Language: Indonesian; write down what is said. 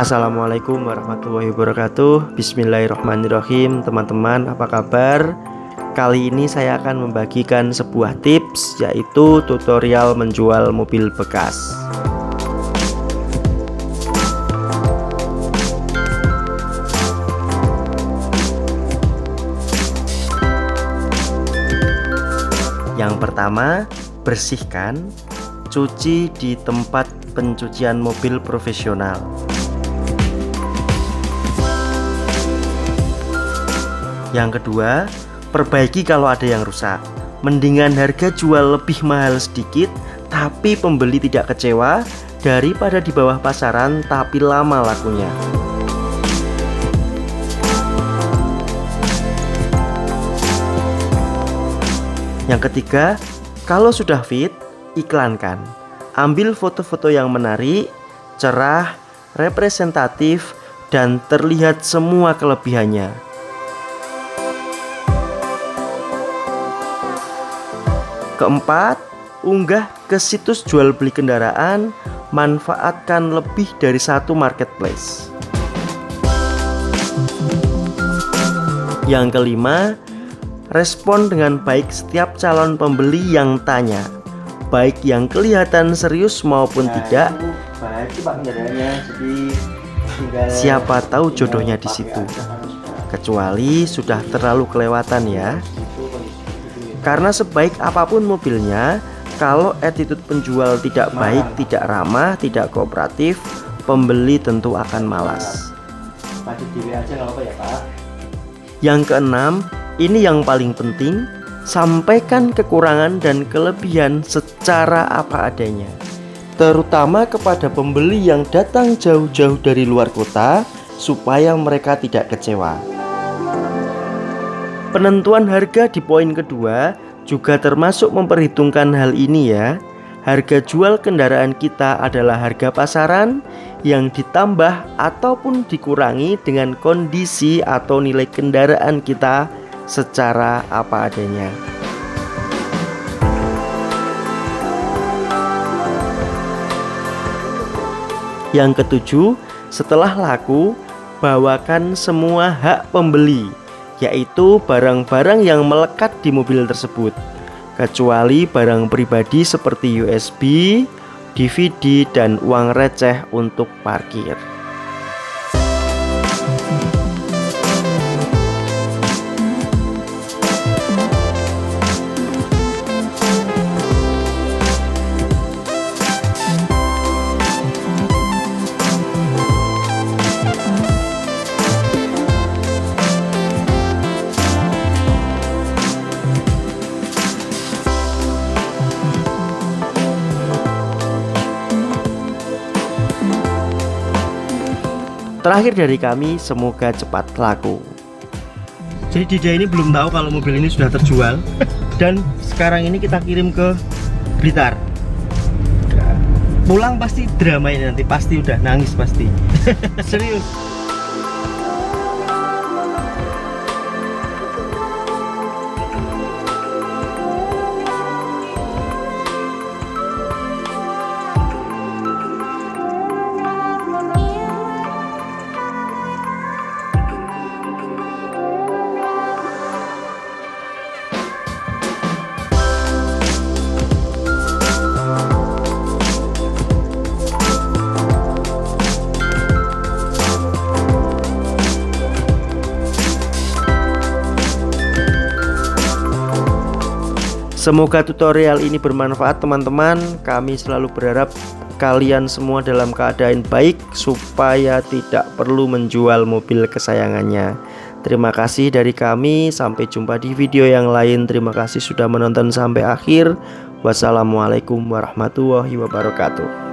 Assalamualaikum warahmatullahi wabarakatuh. Bismillahirrahmanirrahim. Teman-teman, apa kabar? Kali ini saya akan membagikan sebuah tips, yaitu tutorial menjual mobil bekas. Yang pertama, bersihkan, cuci di tempat pencucian mobil profesional. Yang kedua, perbaiki kalau ada yang rusak. Mendingan harga jual lebih mahal sedikit tapi pembeli tidak kecewa daripada di bawah pasaran tapi lama lakunya. Yang ketiga, kalau sudah fit, iklankan. Ambil foto-foto yang menarik, cerah, representatif, dan terlihat semua kelebihannya. Keempat, unggah ke situs jual beli kendaraan, manfaatkan lebih dari satu marketplace. Yang kelima, respon dengan baik setiap calon pembeli yang tanya, baik yang kelihatan serius maupun tidak. Siapa tahu jodohnya di situ. Kecuali sudah terlalu kelewatan ya. Karena sebaik apapun mobilnya, kalau attitude penjual tidak baik, tidak ramah, tidak kooperatif, pembeli tentu akan malas. Yang keenam, ini yang paling penting, sampaikan kekurangan dan kelebihan secara apa adanya. Terutama kepada pembeli yang datang jauh-jauh dari luar kota, supaya mereka tidak kecewa. Penentuan harga di poin kedua juga termasuk memperhitungkan hal ini ya. Harga jual kendaraan kita adalah harga pasaran yang ditambah ataupun dikurangi dengan kondisi atau nilai kendaraan kita secara apa adanya. Yang ketujuh, setelah laku, bawakan semua hak pembeli, yaitu barang-barang yang melekat di mobil tersebut, kecuali barang pribadi seperti USB, DVD, dan uang receh untuk parkir. Terakhir dari kami, semoga cepat laku. Jadi Dija ini belum tahu kalau mobil ini sudah terjual. Dan sekarang ini kita kirim ke Blitar. Pulang pasti drama ini nanti, pasti udah nangis pasti. Serius. Semoga tutorial ini bermanfaat teman-teman. Kami selalu berharap kalian semua dalam keadaan baik supaya tidak perlu menjual mobil kesayangannya. Terima kasih dari kami. Sampai jumpa di video yang lain. Terima kasih sudah menonton sampai akhir. Wassalamualaikum warahmatullahi wabarakatuh.